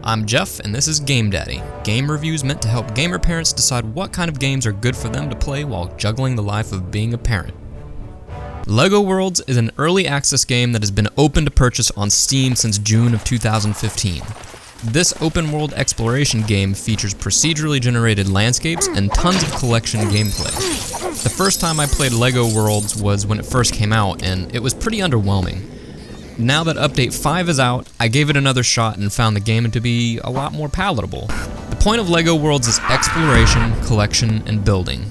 I'm Jeff, and this is Game Daddy, game reviews meant to help gamer parents decide what kind of games are good for them to play while juggling the life of being a parent. LEGO Worlds is an early access game that has been open to purchase on Steam since June of 2015. This open world exploration game features procedurally generated landscapes and tons of collection gameplay. The first time I played LEGO Worlds was when it first came out, and it was pretty underwhelming. Now that Update 5 is out, I gave it another shot and found the game to be a lot more palatable. The point of LEGO Worlds is exploration, collection, and building.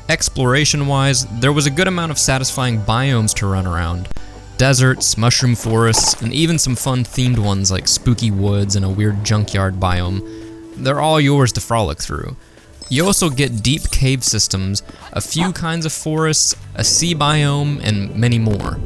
Exploration-wise, there was a good amount of satisfying biomes to run around. Deserts, mushroom forests, and even some fun themed ones like spooky woods and a weird junkyard biome. They're all yours to frolic through. You also get deep cave systems, a few kinds of forests, a sea biome, and many more.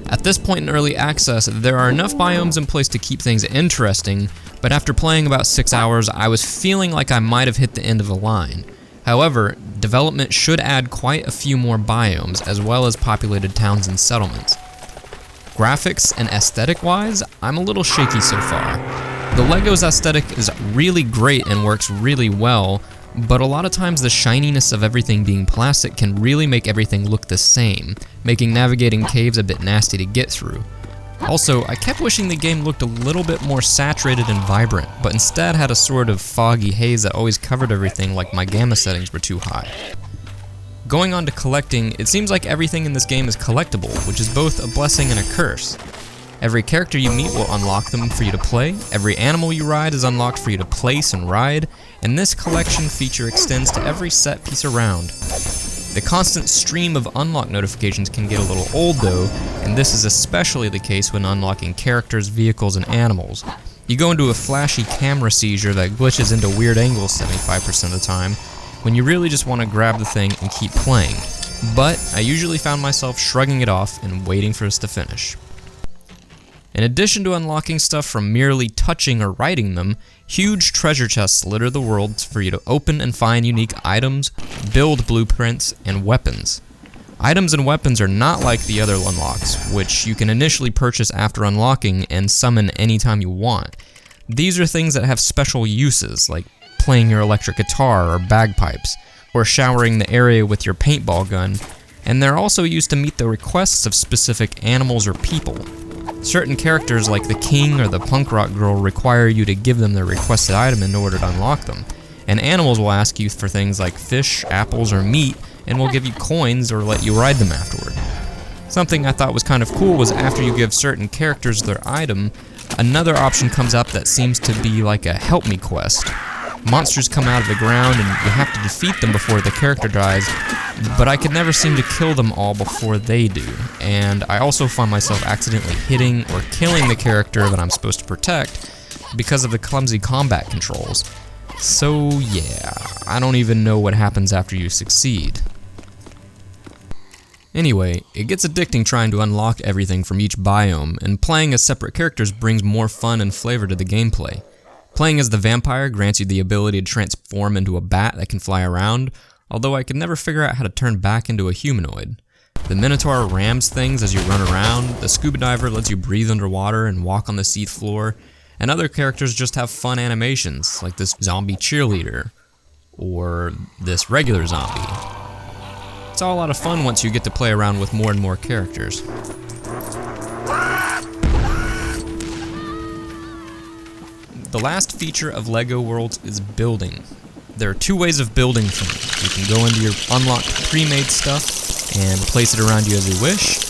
At this point in early access, there are enough biomes in place to keep things interesting, but after playing about 6 hours, I was feeling like I might have hit the end of the line. However, development should add quite a few more biomes, as well as populated towns and settlements. Graphics and aesthetic-wise, I'm a little shaky so far. The LEGO's aesthetic is really great and works really well, but a lot of times the shininess of everything being plastic can really make everything look the same, making navigating caves a bit nasty to get through. Also, I kept wishing the game looked a little bit more saturated and vibrant, but instead had a sort of foggy haze that always covered everything like my gamma settings were too high. Going on to collecting, it seems like everything in this game is collectible, which is both a blessing and a curse. Every character you meet will unlock them for you to play, every animal you ride is unlocked for you to place and ride, and this collection feature extends to every set piece around. The constant stream of unlock notifications can get a little old though, and this is especially the case when unlocking characters, vehicles, and animals. You go into a flashy camera seizure that glitches into weird angles 75% of the time, when you really just want to grab the thing and keep playing. But I usually found myself shrugging it off and waiting for us to finish. In addition to unlocking stuff from merely touching or riding them, huge treasure chests litter the world for you to open and find unique items, build blueprints, and weapons. Items and weapons are not like the other unlocks, which you can initially purchase after unlocking and summon anytime you want. These are things that have special uses, like playing your electric guitar or bagpipes, or showering the area with your paintball gun, and they're also used to meet the requests of specific animals or people. Certain characters like the king or the punk rock girl require you to give them their requested item in order to unlock them, and animals will ask you for things like fish, apples, or meat, and will give you coins or let you ride them afterward. Something I thought was kind of cool was after you give certain characters their item, another option comes up that seems to be like a help me quest. Monsters come out of the ground and you have to defeat them before the character dies, but I could never seem to kill them all before they do, and I also find myself accidentally hitting or killing the character that I'm supposed to protect because of the clumsy combat controls. So yeah, I don't even know what happens after you succeed. Anyway, it gets addicting trying to unlock everything from each biome, and playing as separate characters brings more fun and flavor to the gameplay. Playing as the vampire grants you the ability to transform into a bat that can fly around, although I could never figure out how to turn back into a humanoid. The Minotaur rams things as you run around, the scuba diver lets you breathe underwater and walk on the sea floor, and other characters just have fun animations, like this zombie cheerleader, or this regular zombie. It's all a lot of fun once you get to play around with more and more characters. The last feature of LEGO Worlds is building. There are two ways of building things. You can go into your unlocked pre-made stuff and place it around you as you wish.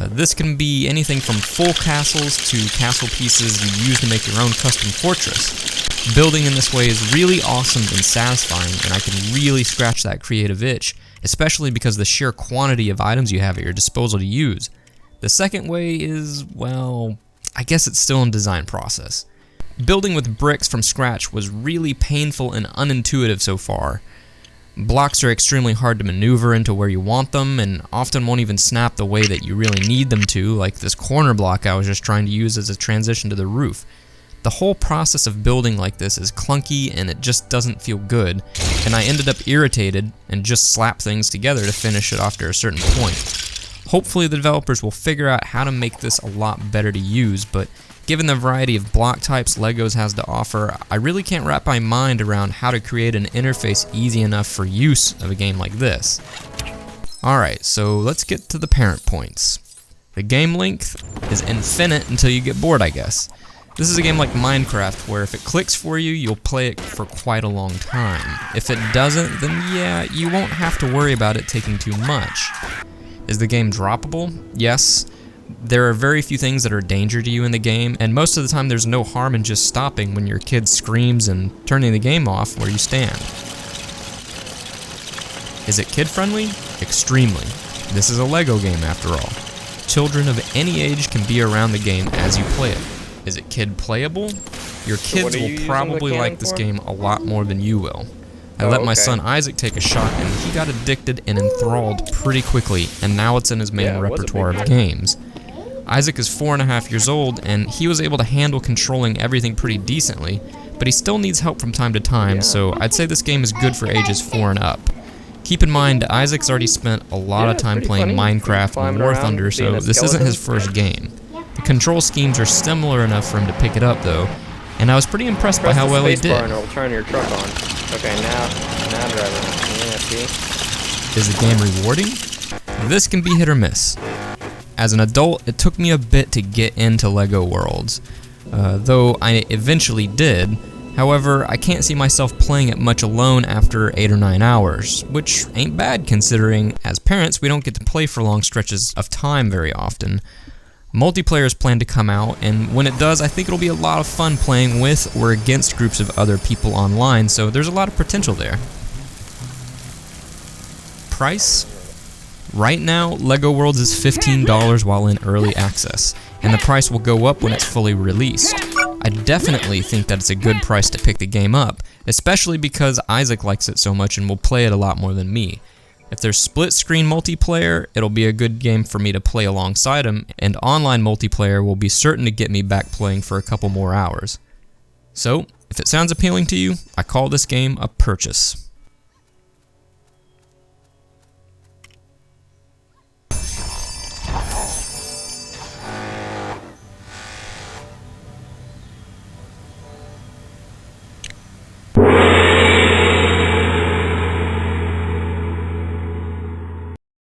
This can be anything from full castles to castle pieces you use to make your own custom fortress. Building in this way is really awesome and satisfying, and I can really scratch that creative itch, especially because of the sheer quantity of items you have at your disposal to use. The second way is, well, I guess it's still in design process. Building with bricks from scratch was really painful and unintuitive so far. Blocks are extremely hard to maneuver into where you want them, and often won't even snap the way that you really need them to, like this corner block I was just trying to use as a transition to the roof. The whole process of building like this is clunky and it just doesn't feel good, and I ended up irritated and just slapped things together to finish it after a certain point. Hopefully the developers will figure out how to make this a lot better to use, but Given the variety of block types LEGO's has to offer, I really can't wrap my mind around how to create an interface easy enough for use of a game like this. Alright, so let's get to the parent points. The game length is infinite until you get bored, I guess. This is a game like Minecraft where if it clicks for you, you'll play it for quite a long time. If it doesn't, then yeah, you won't have to worry about it taking too much. Is the game droppable? Yes. There are very few things that are a danger to you in the game, and most of the time there's no harm in just stopping when your kid screams and turning the game off where you stand. Is it kid-friendly? Extremely. This is a LEGO game after all. Children of any age can be around the game as you play it. Is it kid-playable? Your kids will probably like this game a lot more than you will. I let my son Isaac take a shot and he got addicted and enthralled pretty quickly, and now it's in his main repertoire of games. Isaac is 4.5 years old, and he was able to handle controlling everything pretty decently, but he still needs help from time to time, so I'd say this game is good for ages 4 and up. Keep in mind, Isaac's already spent a lot of time playing Minecraft and War Thunder, so this isn't his first game. The control schemes are similar enough for him to pick it up, though, and I was pretty impressed by how well he did. And it'll turn your truck on. Okay, now driving. Yeah, see? Is the game rewarding? This can be hit or miss. As an adult, it took me a bit to get into LEGO Worlds, though I eventually did. However, I can't see myself playing it much alone after 8 or 9 hours, which ain't bad considering, as parents, we don't get to play for long stretches of time very often. Multiplayer is planned to come out, and when it does, I think it'll be a lot of fun playing with or against groups of other people online, so there's a lot of potential there. Price? Right now, LEGO Worlds is $15 while in early access, and the price will go up when it's fully released. I definitely think that it's a good price to pick the game up, especially because Isaac likes it so much and will play it a lot more than me. If there's split-screen multiplayer, it'll be a good game for me to play alongside him, and online multiplayer will be certain to get me back playing for a couple more hours. So, if it sounds appealing to you, I call this game a purchase.